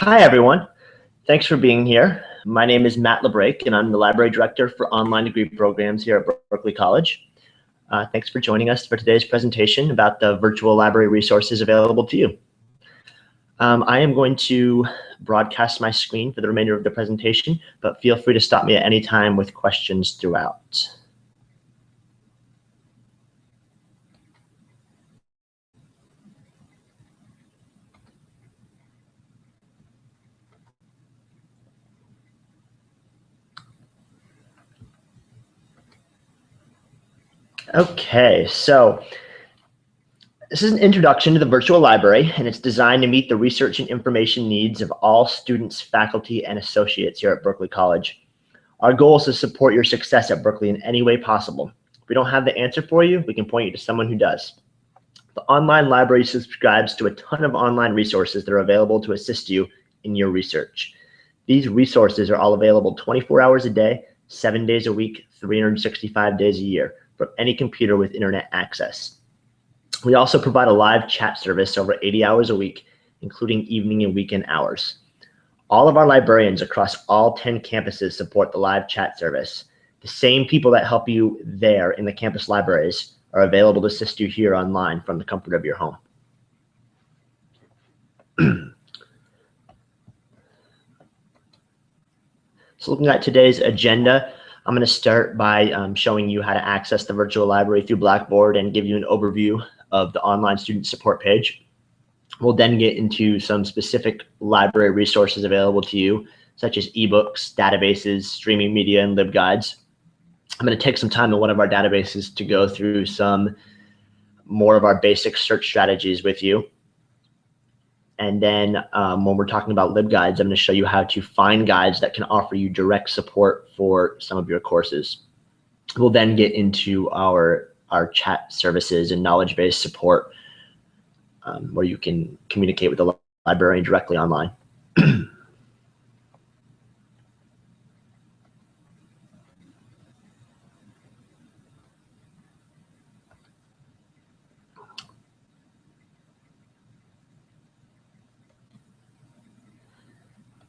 Hi, everyone. Thanks for being here. My name is Matt LaBrake, and I'm the Library Director for Online Degree Programs here at Berkeley College. Thanks for joining us for today's presentation about the virtual library resources available to you. I am going to broadcast my screen for the remainder of the presentation, but feel free to stop me at any time with questions throughout. Okay, so this is an introduction to the virtual library, and it's designed to meet the research and information needs of all students, faculty, and associates here at Berkeley College. Our goal is to support your success at Berkeley in any way possible. If we don't have the answer for you, we can point you to someone who does. The online library subscribes to a ton of online resources that are available to assist you in your research. These resources are all available 24 hours a day, 7 days a week, 365 days a year from any computer with internet access. We also provide a live chat service over 80 hours a week, including evening and weekend hours. All of our librarians across all 10 campuses support the live chat service. The same people that help you there in the campus libraries are available to assist you here online from the comfort of your home. So looking at today's agenda, I'm going to start by showing you how to access the virtual library through Blackboard and give you an overview of the online student support page. We'll then get into some specific library resources available to you, such as ebooks, databases, streaming media, and LibGuides. I'm going to take some time in one of our databases to go through some more of our basic search strategies with you. And then when we're talking about LibGuides, I'm going to show you how to find guides that can offer you direct support for some of your courses. We'll then get into our chat services and knowledge-based support where you can communicate with the librarian directly online.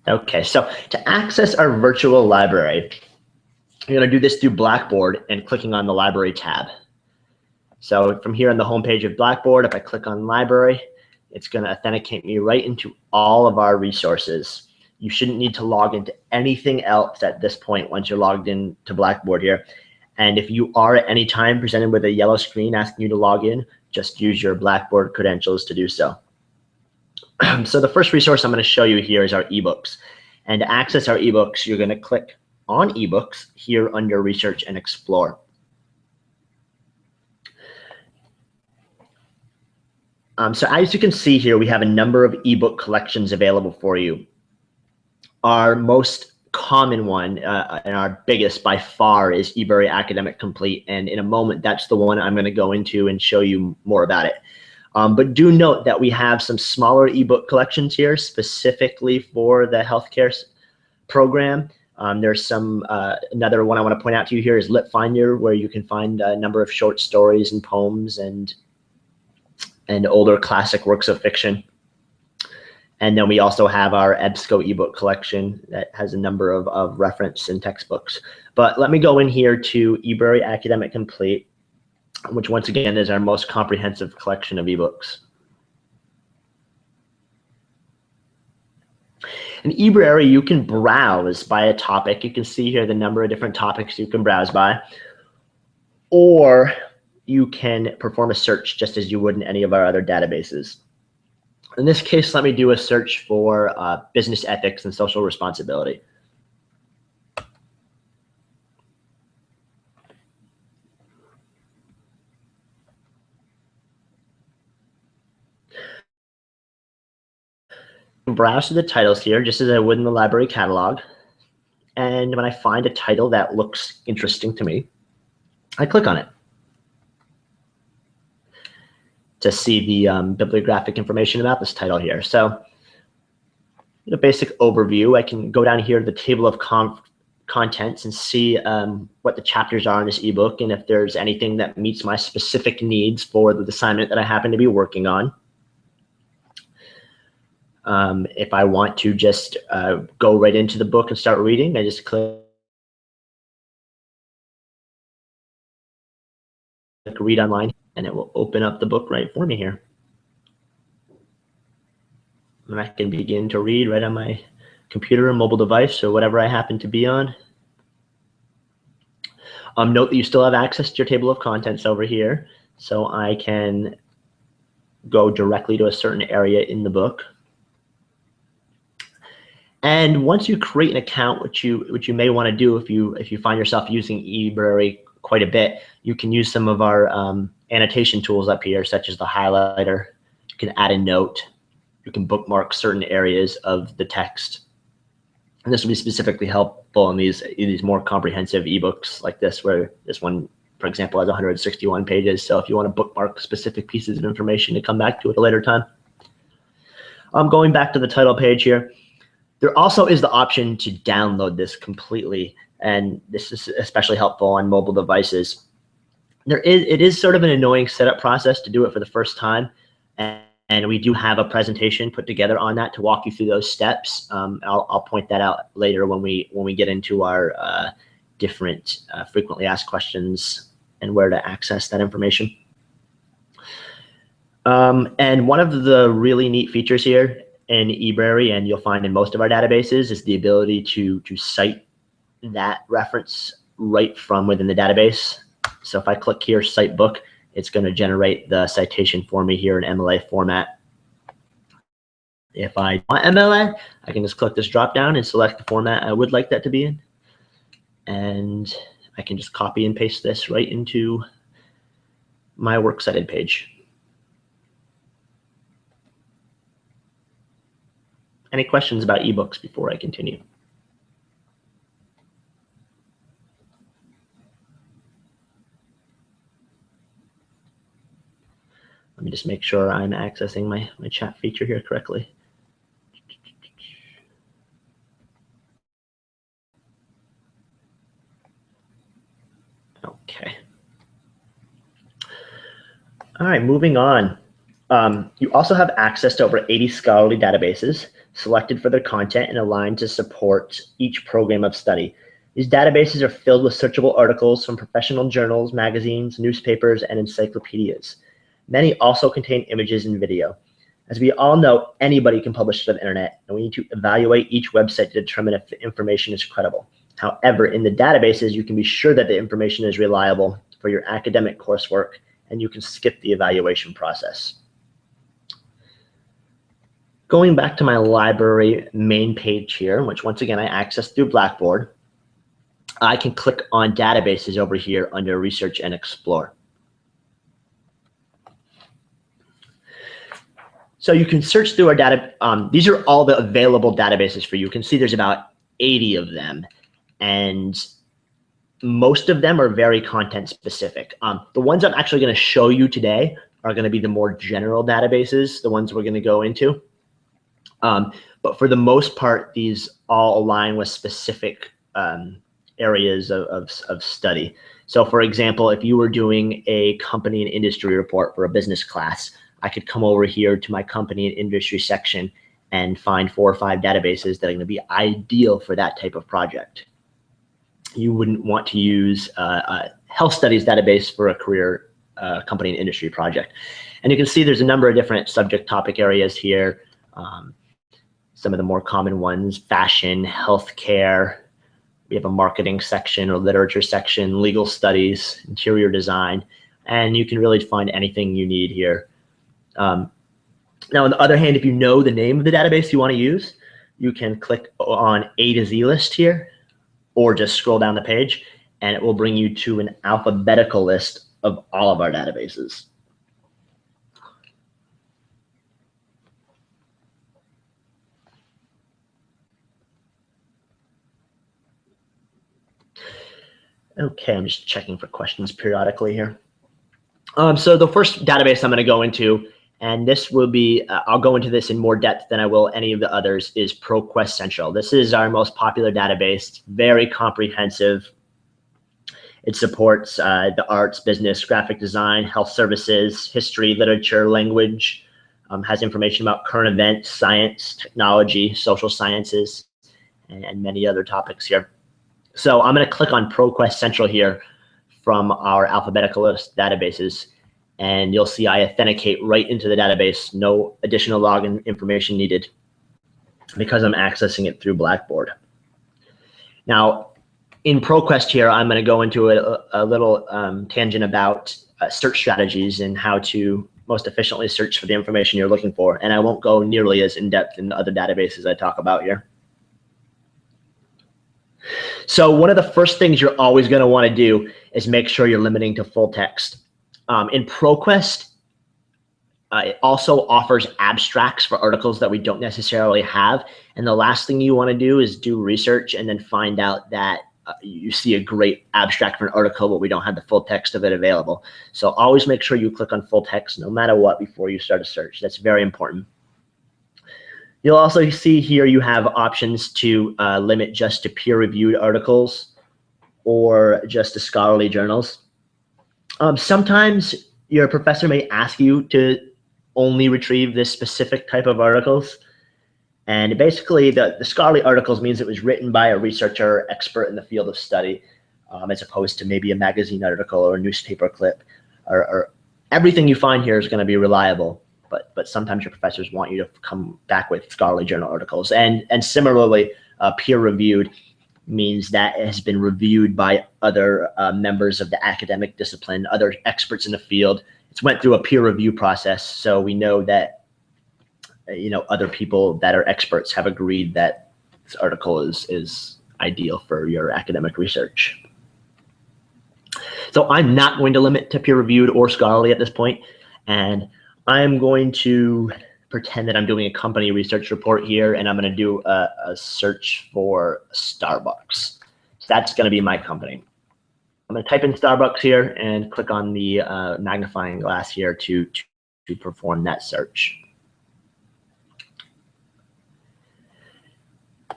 Okay, so to access our virtual library, you're going to do this through Blackboard and clicking on the library tab. So from here on the homepage of Blackboard, if I click on library, it's going to authenticate me right into all of our resources. You shouldn't need to log into anything else at this point once you're logged in to Blackboard here. And if you are at any time presented with a yellow screen asking you to log in, just use your Blackboard credentials to do so. So the first resource I'm going to show you here is our ebooks. And to access our ebooks, you're going to click on ebooks here under Research and Explore. So as you can see here, we have a number of ebook collections available for you. Our most common one and our biggest by far is eBury Academic Complete. And in a moment, that's the one I'm going to go into and show you more about it. But do note that we have some smaller ebook collections here specifically for the healthcare program. There's some another one I want to point out to you here is Lit Finder, where you can find a number of short stories and poems and older classic works of fiction. And then we also have our EBSCO ebook collection that has a number of reference and textbooks. But let me go in here to eBury Academic Complete, which once again is our most comprehensive collection of ebooks. In eBury, you can browse by a topic. You can see here the number of different topics you can browse by, or you can perform a search just as you would in any of our other databases. In this case, let me do a search for business ethics and social responsibility. Browse to the titles here, just as I would in the library catalog. And when I find a title that looks interesting to me, I click on it to see the bibliographic information about this title here. So in a basic overview, I can go down here to the table of contents and see what the chapters are in this ebook and if there's anything that meets my specific needs for the assignment that I happen to be working on. If I want to just go right into the book and start reading, I just click read online and it will open up the book right for me here. And I can begin to read right on my computer or mobile device or whatever I happen to be on. Note that you still have access to your table of contents over here, so I can go directly to a certain area in the book. And once you create an account, which you may want to do if you find yourself using eBrary quite a bit, you can use some of our annotation tools up here, such as the highlighter. You can add a note. You can bookmark certain areas of the text. And this will be specifically helpful in these more comprehensive ebooks like this, where this one, for example, has 161 pages. So if you want to bookmark specific pieces of information to come back to at a later time. Going back to the title page here, there also is the option to download this completely, and this is especially helpful on mobile devices. It is sort of an annoying setup process to do it for the first time, and we do have a presentation put together on that to walk you through those steps. I'll point that out later when we get into our different frequently asked questions and where to access that information. And one of the really neat features here in eBrary, and you'll find in most of our databases, is the ability to cite that reference right from within the database. So if I click here, Cite Book, it's going to generate the citation for me here in MLA format. If I want MLA, I can just click this drop down and select the format I would like that to be in. And I can just copy and paste this right into my works cited page. Any questions about ebooks before I continue? Let me just make sure I'm accessing my chat feature here correctly. Okay. All right, moving on. You also have access to over 80 scholarly databases selected for their content and aligned to support each program of study. These databases are filled with searchable articles from professional journals, magazines, newspapers, and encyclopedias. Many also contain images and video. As we all know, anybody can publish to the internet, and we need to evaluate each website to determine if the information is credible. However, in the databases, you can be sure that the information is reliable for your academic coursework, and you can skip the evaluation process. Going back to my library main page here, which once again I access through Blackboard, I can click on databases over here under Research and Explore. So you can search through our data. These are all the available databases for you. You can see there's about 80 of them, and most of them are very content specific. The ones I'm actually going to show you today are going to be the more general databases, the ones we're going to go into. But for the most part, these all align with specific areas of study. So for example, if you were doing a company and industry report for a business class, I could come over here to my company and industry section and find 4 or 5 databases that are going to be ideal for that type of project. You wouldn't want to use a health studies database for a career company and industry project. And you can see there's a number of different subject topic areas here. Some of the more common ones: fashion, healthcare. We have a marketing section or literature section, legal studies, interior design, and you can really find anything you need here. Now, on the other hand, if you know the name of the database you want to use, you can click on A to Z list here, or just scroll down the page, and it will bring you to an alphabetical list of all of our databases. Okay, I'm just checking for questions periodically here. So the first database I'm going to go into, and this will be, I'll go into this in more depth than I will any of the others, is ProQuest Central. This is our most popular database. It's very comprehensive. It supports the arts, business, graphic design, health services, history, literature, language, Has information about current events, science, technology, social sciences, and many other topics here. So I'm going to click on ProQuest Central here from our alphabetical list databases, and you'll see I authenticate right into the database. No additional login information needed because I'm accessing it through Blackboard. Now, in ProQuest here, I'm going to go into a little tangent about search strategies and how to most efficiently search for the information you're looking for. And I won't go nearly as in-depth in other databases I talk about here. So one of the first things you're always going to want to do is make sure you're limiting to full text. In ProQuest, it also offers abstracts for articles that we don't necessarily have. And the last thing you want to do is do research and then find out that you see a great abstract for an article, but we don't have the full text of it available. So always make sure you click on full text no matter what before you start a search. That's very important. You'll also see here you have options to limit just to peer-reviewed articles or just to scholarly journals. Sometimes your professor may ask you to only retrieve this specific type of articles. And basically, the scholarly articles means it was written by a researcher or expert in the field of study, as opposed to maybe a magazine article or a newspaper clip. Or everything you find here is going to be reliable, but sometimes your professors want you to come back with scholarly journal articles. And similarly, peer-reviewed means that it has been reviewed by other members of the academic discipline, other experts in the field. It's went through a peer review process, so we know that other people that are experts have agreed that this article is ideal for your academic research. So I'm not going to limit to peer-reviewed or scholarly at this point, and I'm going to pretend that I'm doing a company research report here, and I'm going to do a search for Starbucks. So that's going to be my company. I'm going to type in Starbucks here and click on the magnifying glass here to perform that search.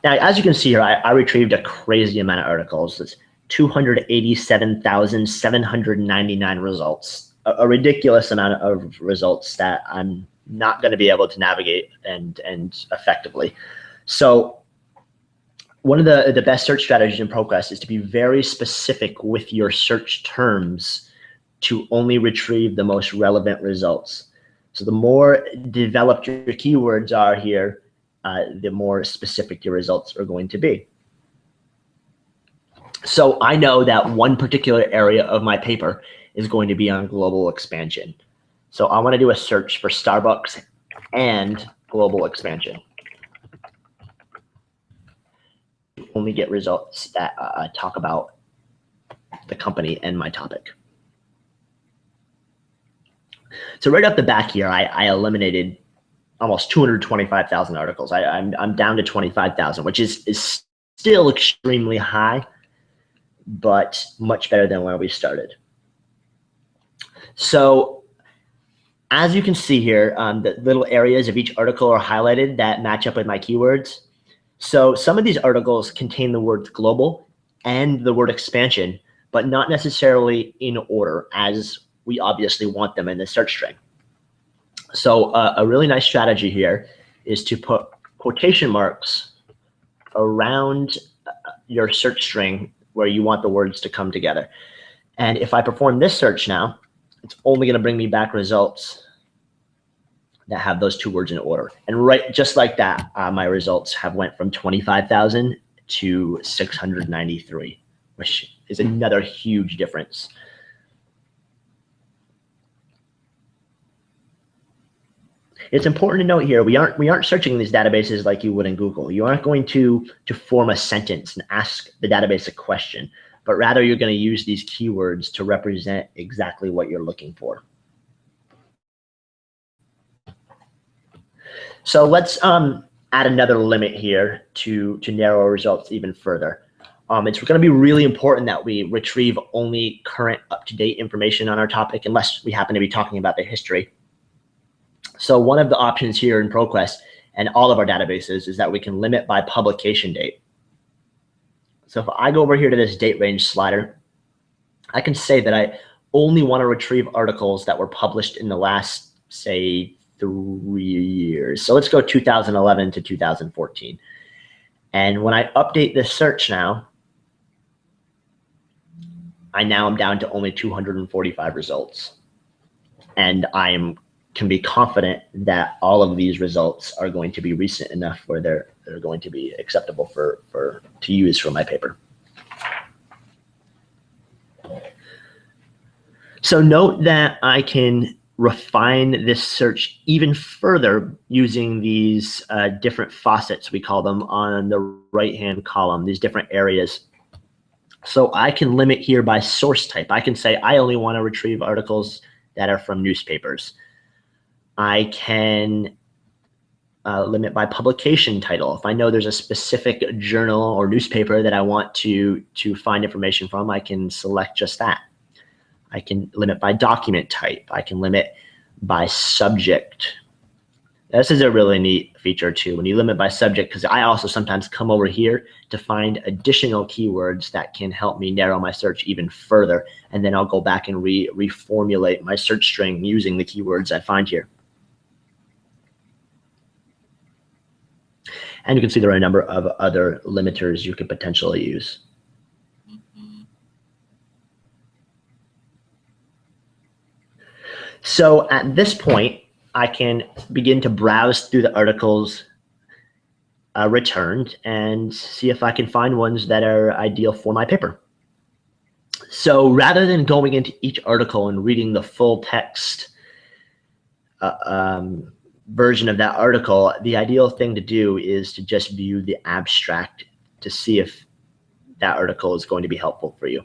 Now, as you can see here, I retrieved a crazy amount of articles. It's 287,799 results, a ridiculous amount of results that I'm not going to be able to navigate and effectively. So one of the best search strategies in ProQuest is to be very specific with your search terms to only retrieve the most relevant results. So the more developed your keywords are here, the more specific your results are going to be. So I know that one particular area of my paper is going to be on global expansion. So I want to do a search for Starbucks and global expansion. Only get results that talk about the company and my topic. So right off the back here, I eliminated almost 225,000 articles. I'm down to 25,000, which is still extremely high, but much better than where we started. So as you can see here, the little areas of each article are highlighted that match up with my keywords. So some of these articles contain the words global and the word expansion, but not necessarily in order as we obviously want them in the search string. So a really nice strategy here is to put quotation marks around your search string where you want the words to come together. And if I perform this search now, it's only going to bring me back results that have those two words in order. And right, just like that, my results have went from 25,000 to 693, which is another huge difference. It's important to note here, we aren't searching these databases like you would in Google. You aren't going to form a sentence and ask the database a question, but rather you're going to use these keywords to represent exactly what you're looking for. So let's add another limit here to narrow our results even further. It's going to be really important that we retrieve only current up-to-date information on our topic unless we happen to be talking about the history. So one of the options here in ProQuest and all of our databases is that we can limit by publication date. So if I go over here to this date range slider, I can say that I only want to retrieve articles that were published in the last, say, 3 years. So let's go 2011 to 2014. And when I update this search now, I now am down to only 245 results. And can be confident that all of these results are going to be recent enough where they're going to be acceptable to use for my paper. So note that I can refine this search even further using these different faucets, we call them, on the right-hand column, these different areas. So I can limit here by source type. I can say I only want to retrieve articles that are from newspapers. I can limit by publication title. If I know there's a specific journal or newspaper that I want to find information from, I can select just that. I can limit by document type. I can limit by subject. This is a really neat feature too, when you limit by subject, because I also sometimes come over here to find additional keywords that can help me narrow my search even further. And then I'll go back and reformulate my search string using the keywords I find here. And you can see there are a number of other limiters you could potentially use. So at this point, I can begin to browse through the articles returned and see if I can find ones that are ideal for my paper. So rather than going into each article and reading the full text version of that article, the ideal thing to do is to just view the abstract to see if that article is going to be helpful for you.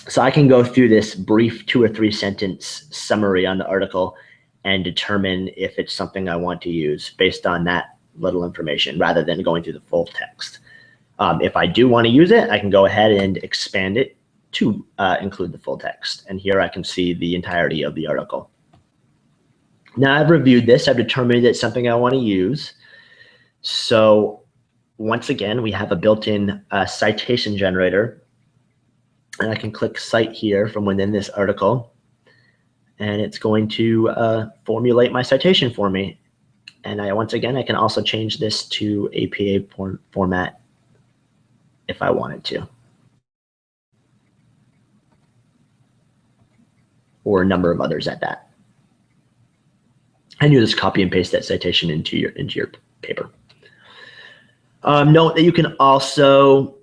So I can go through this brief 2 or 3 sentence summary on the article and determine if it's something I want to use based on that little information rather than going through the full text. If I do want to use it, I can go ahead and expand it to include the full text. And here I can see the entirety of the article. Now I've reviewed this, I've determined it's something I want to use. So once again, we have a built-in citation generator. And I can click cite here from within this article, and it's going to formulate my citation for me. And once again, I can also change this to APA format if I wanted to, or a number of others at that. And you just copy and paste that citation into your paper. Note that you can also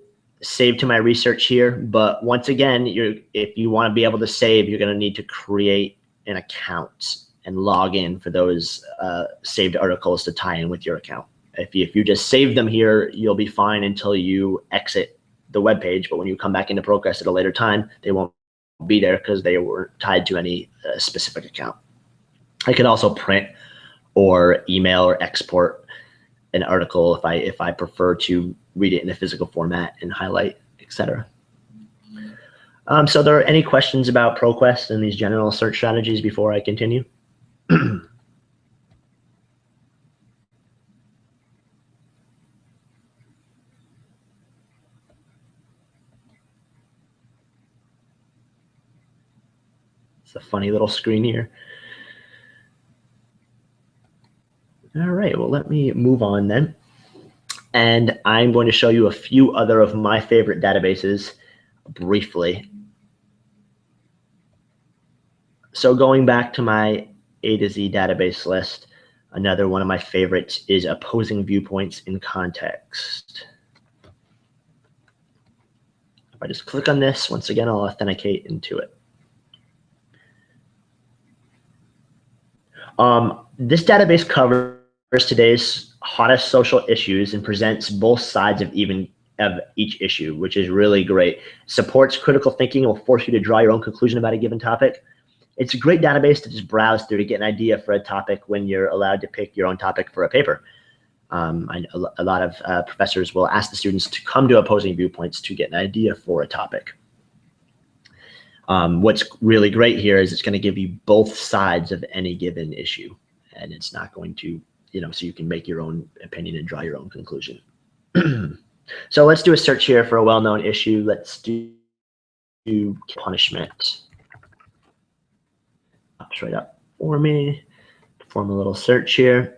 save to my research here, but once again, if you want to be able to save, you're going to need to create an account and log in for those saved articles to tie in with your account. If you just save them here, you'll be fine until you exit the web page, but when you come back into Progress at a later time, they won't be there because they weren't tied to any specific account. I could also print or email or export an article if I prefer to read it in a physical format and highlight, etc. So there are any questions about ProQuest and these general search strategies before I continue? It's a funny little screen here. All right, well, let me move on then. And I'm going to show you a few other of my favorite databases briefly. So going back to my A to Z database list, another one of my favorites is Opposing Viewpoints in Context. If I just click on this, once again, I'll authenticate into it. This database covers today's hottest social issues and presents both sides of each issue, which is really great. Supports critical thinking and will force you to draw your own conclusion about a given topic. It's a great database to just browse through to get an idea for a topic when you're allowed to pick your own topic for a paper. I know a lot of professors will ask the students to come to Opposing Viewpoints to get an idea for a topic. What's really great here is it's going to give you both sides of any given issue, and it's not going to, so you can make your own opinion and draw your own conclusion. So let's do a search here for a well-known issue. Let's do punishment. Pops right up for me. Perform a little search here.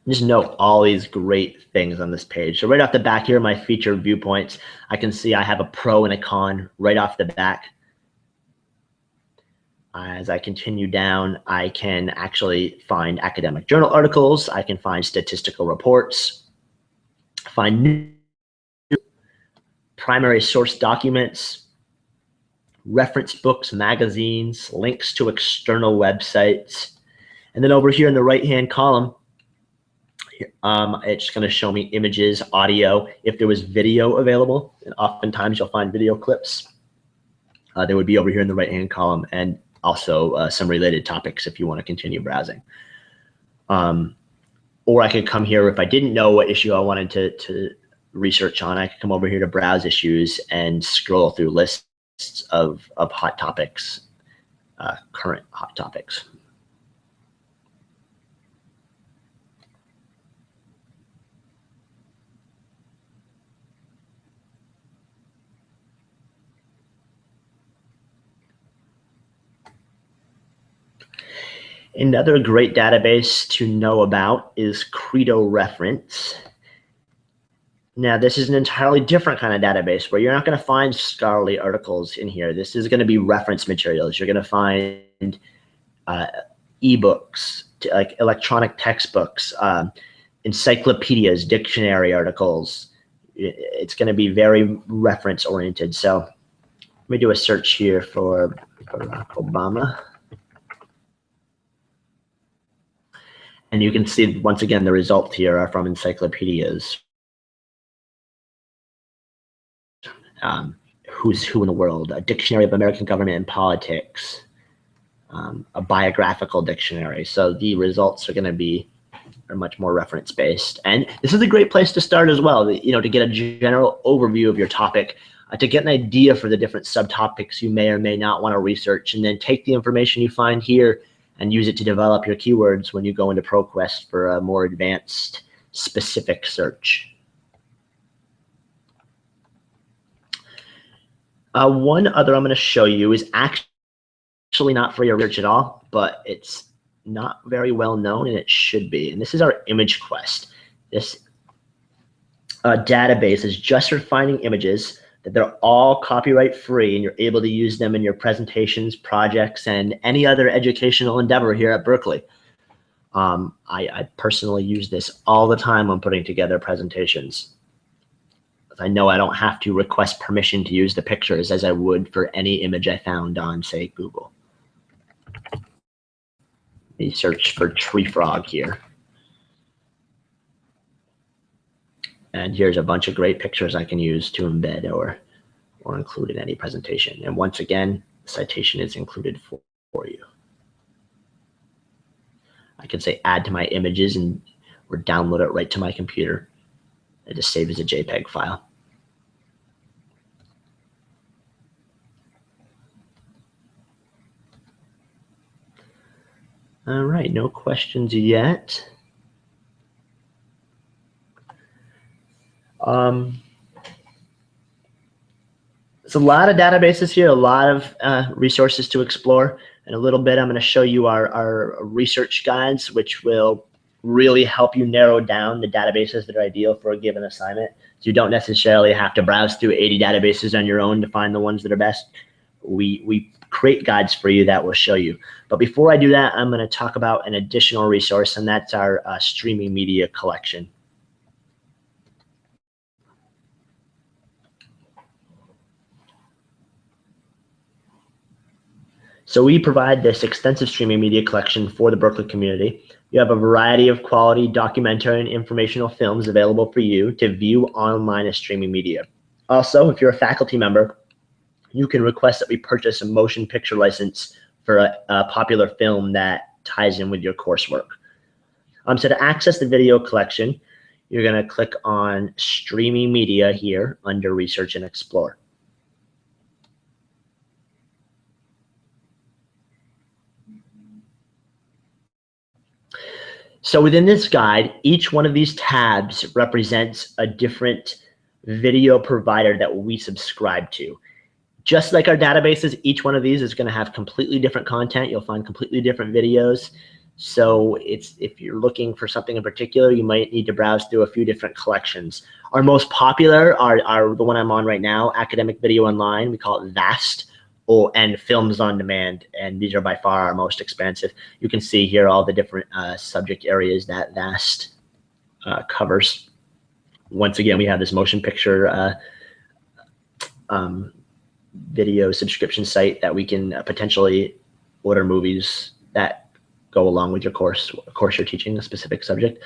Just note all these great things on this page. So right off the back here, my featured viewpoints, I can see I have a pro and a con right off the back. As I continue down, I can actually find academic journal articles. I can find statistical reports, find new primary source documents, reference books, magazines, links to external websites. And then over here in the right-hand column, it's going to show me images, audio. If there was video available, and oftentimes you'll find video clips, they would be over here in the right-hand column, and also some related topics if you want to continue browsing. Or I could come here if I didn't know what issue I wanted to research on. I could come over here to browse issues and scroll through lists of hot topics, current hot topics. Another great database to know about is Credo Reference. Now, this is an entirely different kind of database where you're not going to find scholarly articles in here. This is going to be reference materials. You're going to find ebooks, like electronic textbooks, encyclopedias, dictionary articles. It's going to be very reference oriented. So let me do a search here for Barack Obama. And you can see, once again, the results here are from encyclopedias. Who's Who in the World, a Dictionary of American Government and Politics, a biographical dictionary. So the results are much more reference-based. And this is a great place to start as well, to get a general overview of your topic, to get an idea for the different subtopics you may or may not want to research, and then take the information you find here and use it to develop your keywords when you go into ProQuest for a more advanced, specific search. One other I'm going to show you is actually not for your research at all, but it's not very well known, and it should be. And this is our Image Quest. This database is just for finding images that they're all copyright free, and you're able to use them in your presentations, projects, and any other educational endeavor here at Berkeley. I personally use this all the time when putting together presentations. I know I don't have to request permission to use the pictures as I would for any image I found on, say, Google. Let me search for tree frog here. And here's a bunch of great pictures I can use to embed or include in any presentation. And once again, the citation is included for you. I can say add to my images or download it right to my computer. It just saves as a JPEG file. All right, no questions yet. There's a lot of databases here, a lot of resources to explore. In a little bit, I'm going to show you our research guides, which will really help you narrow down the databases that are ideal for a given assignment. So you don't necessarily have to browse through 80 databases on your own to find the ones that are best. We create guides for you that will show you. But before I do that, I'm going to talk about an additional resource, and that's our streaming media collection. So we provide this extensive streaming media collection for the Berkeley community. You have a variety of quality documentary and informational films available for you to view online as streaming media. Also, if you're a faculty member, you can request that we purchase a motion picture license for a popular film that ties in with your coursework. So to access the video collection, you're going to click on Streaming Media here under Research and Explore. So within this guide, each one of these tabs represents a different video provider that we subscribe to. Just like our databases, each one of these is going to have completely different content. You'll find completely different videos. So if you're looking for something in particular, you might need to browse through a few different collections. Our most popular are the one I'm on right now, Academic Video Online. We call it VAST, and Films on Demand. And these are by far our most expensive. You can see here all the different subject areas that VAST covers. Once again, we have this motion picture video subscription site that we can potentially order movies that go along with your course you're teaching a specific subject.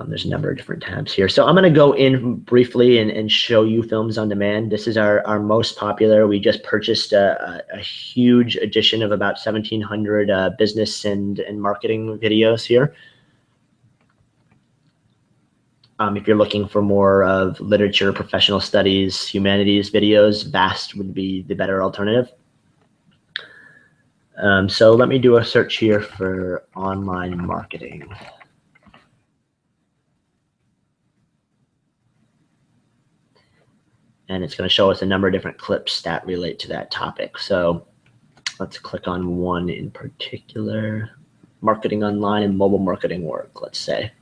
There's a number of different tabs here. So I'm going to go in briefly and show you Films on Demand. This is our most popular. We just purchased a huge edition of about 1,700 business and marketing videos here. If you're looking for more of literature, professional studies, humanities videos, VAST would be the better alternative. So let me do a search here for online marketing. And it's going to show us a number of different clips that relate to that topic. So let's click on one in particular, marketing online and mobile marketing work, let's say.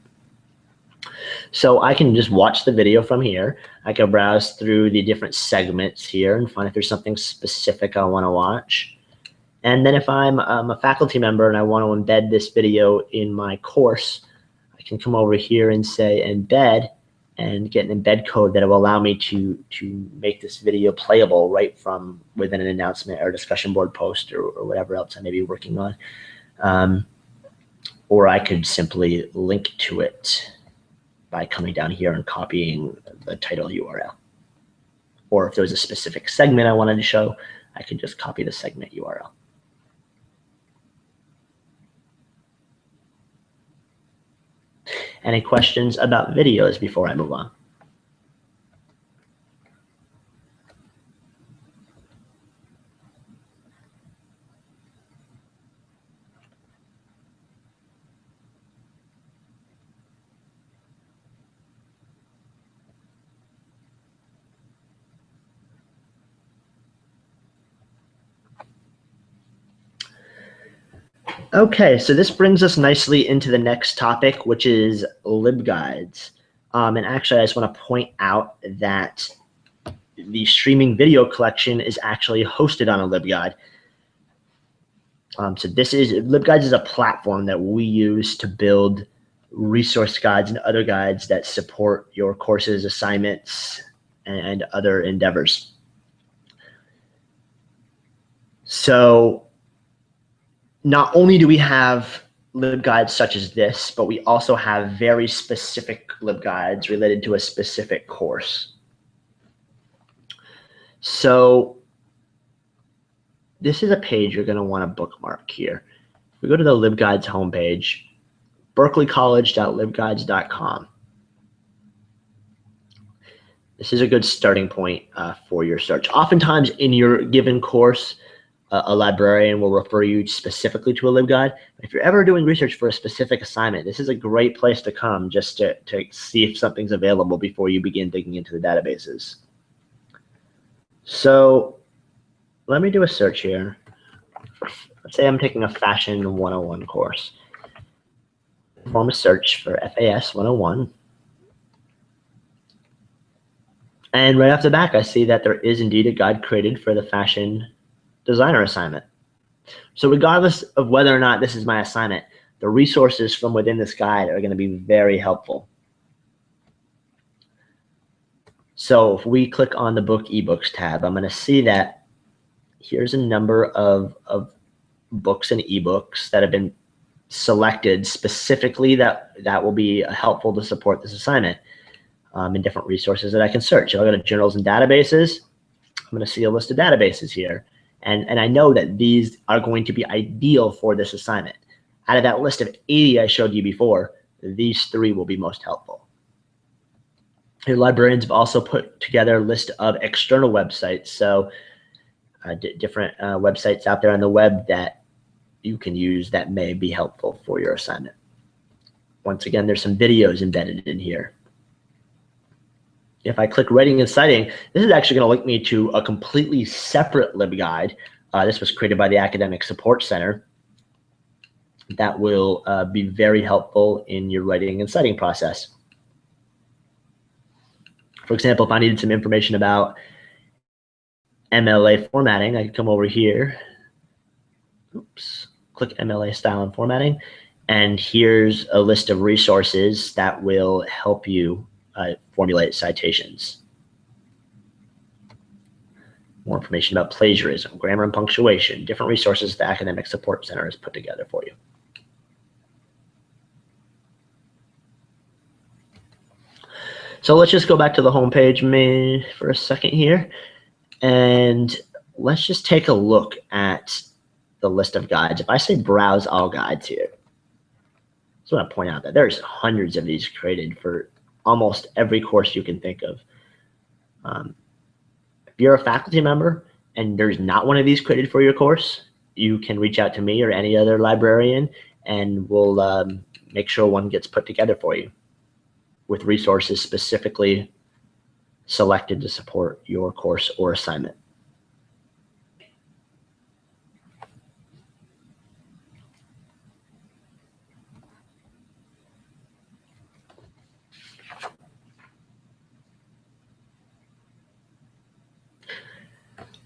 So I can just watch the video from here. I can browse through the different segments here and find if there's something specific I want to watch. And then if I'm a faculty member and I want to embed this video in my course, I can come over here and say embed and get an embed code that will allow me to make this video playable right from within an announcement or discussion board post or whatever else I may be working on. Or I could simply link to it by coming down here and copying the title URL. Or if there was a specific segment I wanted to show, I could just copy the segment URL. Any questions about videos before I move on? Okay, so this brings us nicely into the next topic, which is LibGuides. And actually, I just want to point out that the streaming video collection is actually hosted on a LibGuide. So LibGuides is a platform that we use to build resource guides and other guides that support your courses, assignments, and other endeavors. So not only do we have LibGuides such as this, but we also have very specific LibGuides related to a specific course. So this is a page you're going to want to bookmark here. If we go to the LibGuides homepage, berkeleycollege.libguides.com. This is a good starting point for your search. Oftentimes in your given course, a librarian will refer you specifically to a LibGuide. If you're ever doing research for a specific assignment, this is a great place to come just to see if something's available before you begin digging into the databases. So let me do a search here. Let's say I'm taking a Fashion 101 course. Perform a search for FAS 101. And right off the bat, I see that there is indeed a guide created for the fashion designer assignment. So regardless of whether or not this is my assignment, the resources from within this guide are going to be very helpful. So if we click on the book ebooks tab, I'm going to see that here's a number of books and ebooks that have been selected specifically that will be helpful to support this assignment in different resources that I can search. So I'll go to journals and databases. I'm going to see a list of databases here. And I know that these are going to be ideal for this assignment. Out of that list of 80 I showed you before, these 3 will be most helpful. Your librarians have also put together a list of external websites. So different websites out there on the web that you can use that may be helpful for your assignment. Once again, there's some videos embedded in here. if I click Writing and Citing, this is actually going to link me to a completely separate LibGuide. This was created by the Academic Support Center. That will be very helpful in your writing and citing process. For example, if I needed some information about MLA formatting, I could come over here. Oops, click MLA style and formatting. And here's a list of resources that will help you formulate citations. More information about plagiarism, grammar and punctuation, different resources the Academic Support Center has put together for you. So let's just go back to the home page for a second here, and let's just take a look at the list of guides. If I say browse all guides here, I just want to point out that there's hundreds of these created for almost every course you can think of. If you're a faculty member and there's not one of these created for your course, you can reach out to me or any other librarian, and we'll make sure one gets put together for you with resources specifically selected to support your course or assignment.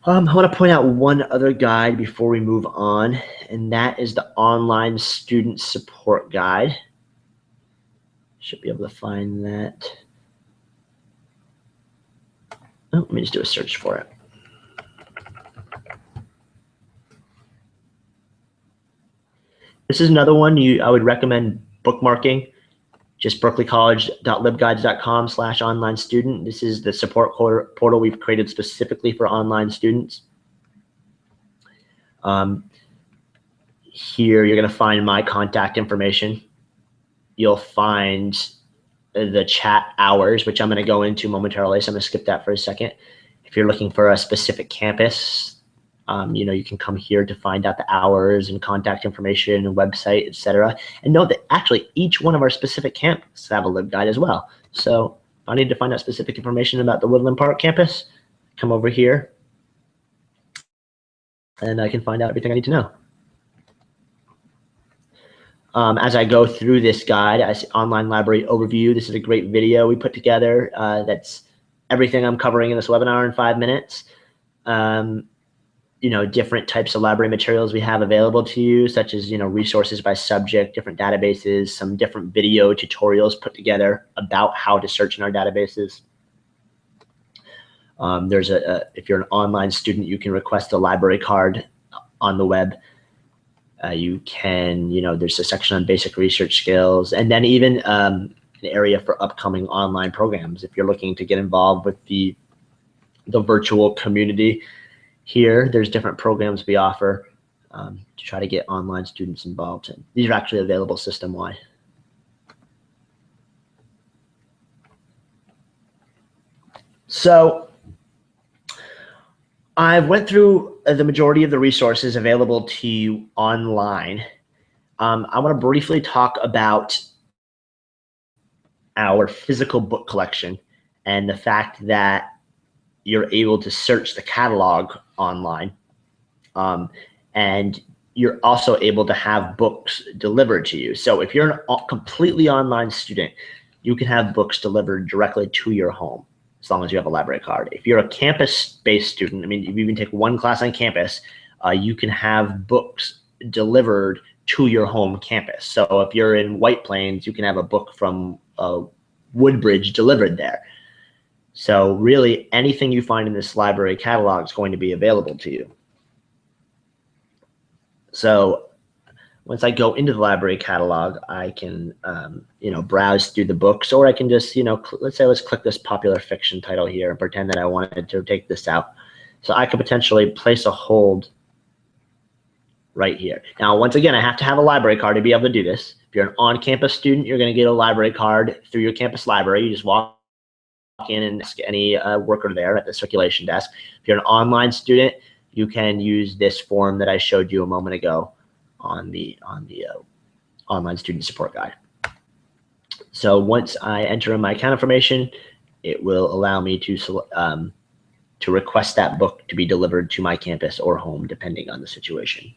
I want to point out one other guide before we move on, and that is the Online Student Support Guide. Should be able to find that. Oh, let me just do a search for it. This is another one I would recommend bookmarking. Just berkeleycollege.libguides.com/online student. This is the support portal we've created specifically for online students. Here you're going to find my contact information. You'll find the chat hours, which I'm going to go into momentarily, so I'm going to skip that for a second. If you're looking for a specific campus, you can come here to find out the hours and contact information and website, etc. And note that actually each one of our specific campuses have a LibGuide as well. So if I need to find out specific information about the Woodland Park campus, come over here and I can find out everything I need to know. As I go through this guide, I see online library overview. This is a great video we put together. That's everything I'm covering in this webinar in 5 minutes. Different types of library materials we have available to you, such as, resources by subject, different databases, some different video tutorials put together about how to search in our databases. If you're an online student, you can request a library card on the web. You can, there's a section on basic research skills, and then even an area for upcoming online programs. If you're looking to get involved with the virtual community, here, there's different programs we offer to try to get online students involved. And these are actually available system-wide. So I went through the majority of the resources available to you online. I want to briefly talk about our physical book collection and the fact that you're able to search the catalog online, and you're also able to have books delivered to you. So if you're a completely online student, you can have books delivered directly to your home as long as you have a library card. If you're a campus-based student, if you even take one class on campus, you can have books delivered to your home campus. So if you're in White Plains, you can have a book from Woodbridge delivered there. So really, anything you find in this library catalog is going to be available to you. So once I go into the library catalog, I can, browse through the books, or I can just, let's click this popular fiction title here and pretend that I wanted to take this out. So I could potentially place a hold right here. Now, once again, I have to have a library card to be able to do this. If you're an on-campus student, you're going to get a library card through your campus library. You just walk in and ask any worker there at the circulation desk. If you're an online student, you can use this form that I showed you a moment ago on the online student support guide. So once I enter in my account information, it will allow me to request that book to be delivered to my campus or home, depending on the situation.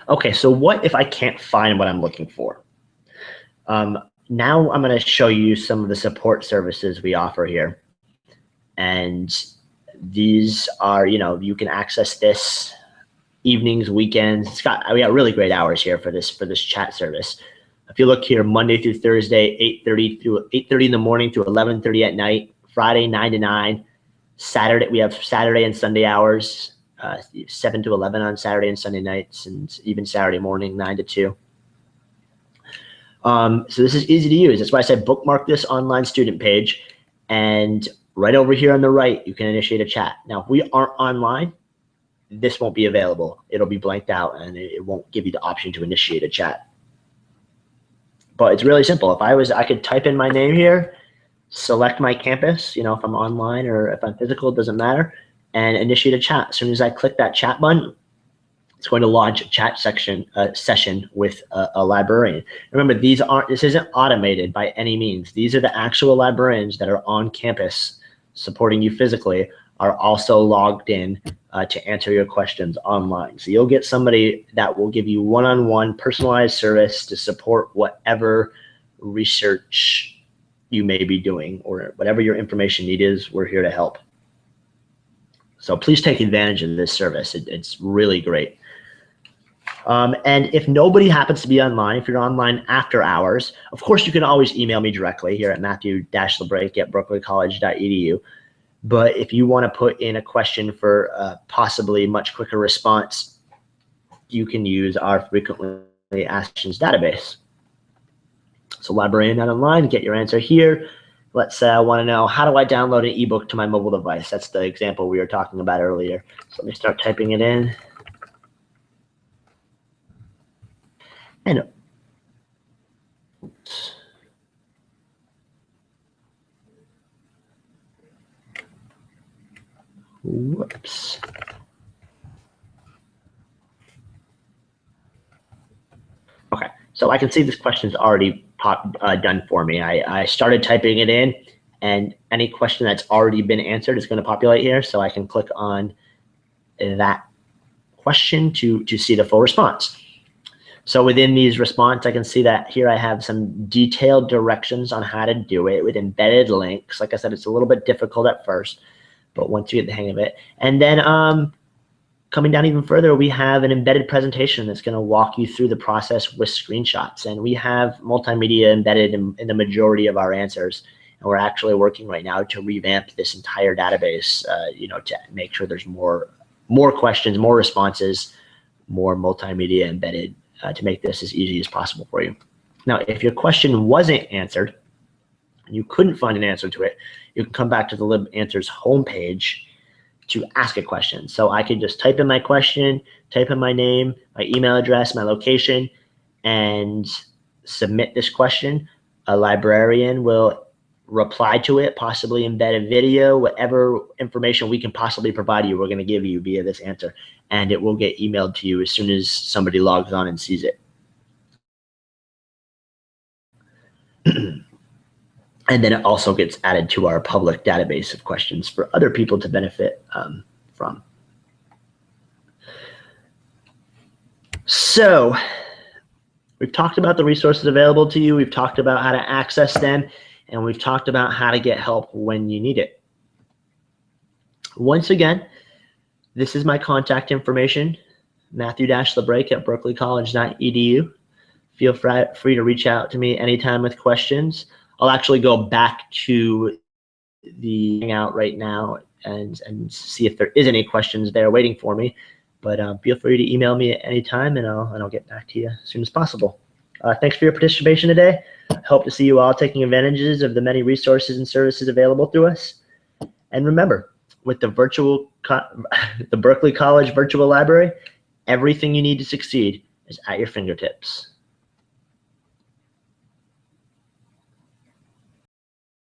Okay, so what if I can't find what I'm looking for? Now I'm going to show you some of the support services we offer here. And these are, you can access this evenings, weekends. We got really great hours here for this chat service. If you look here, Monday through Thursday, 8:30 in the morning to 11:30 at night. Friday, 9 to 9. Saturday, we have Saturday and Sunday hours, 7 to 11 on Saturday and Sunday nights, and even Saturday morning, 9 to 2. So this is easy to use. That's why I said bookmark this online student page, and right over here on the right, you can initiate a chat. Now, if we aren't online, this won't be available. It'll be blanked out, and it won't give you the option to initiate a chat. But it's really simple. I could type in my name here, select my campus, if I'm online or if I'm physical, it doesn't matter, and initiate a chat. As soon as I click that chat button, it's going to launch a chat session with a librarian. Remember, this isn't automated by any means. These are the actual librarians that are on campus supporting you physically, are also logged in to answer your questions online. So you'll get somebody that will give you one-on-one personalized service to support whatever research you may be doing, or whatever your information need is. We're here to help. So please take advantage of this service. It's really great. And if nobody happens to be online, if you're online after hours, of course, you can always email me directly here at matthew-labrake@berkeleycollege.edu. But if you want to put in a question for possibly much quicker response, you can use our frequently asked questions database. So librarian.online, get your answer here. Let's say I want to know, how do I download an ebook to my mobile device? That's the example we were talking about earlier. So let me start typing it in. And oops. Whoops. Okay, so I can see this question's already done for me. I started typing it in, and any question that's already been answered is going to populate here. So I can click on that question to see the full response. So within these response, I can see that here I have some detailed directions on how to do it with embedded links. Like I said, it's a little bit difficult at first, but once you get the hang of it. And then coming down even further, we have an embedded presentation that's going to walk you through the process with screenshots. And we have multimedia embedded in the majority of our answers. And we're actually working right now to revamp this entire database, to make sure there's more questions, more responses, more multimedia embedded, to make this as easy as possible for you. Now, if your question wasn't answered, and you couldn't find an answer to it, you can come back to the LibAnswers homepage to ask a question. So I could just type in my question, type in my name, my email address, my location, and submit this question. A librarian will reply to it, possibly embed a video, whatever information we can possibly provide you, we're going to give you via this answer, and it will get emailed to you as soon as somebody logs on and sees it. And then it also gets added to our public database of questions for other people to benefit from. So we've talked about the resources available to you. We've talked about how to access them. And we've talked about how to get help when you need it. Once again, this is my contact information, matthew-labrake@berkeleycollege.edu. Feel free to reach out to me anytime with questions. I'll actually go back to the Hangout right now and see if there is any questions there waiting for me. But feel free to email me at any time, and I'll get back to you as soon as possible. Thanks for your participation today. Hope to see you all taking advantages of the many resources and services available through us. And remember, with the Berkeley College Virtual Library, everything you need to succeed is at your fingertips.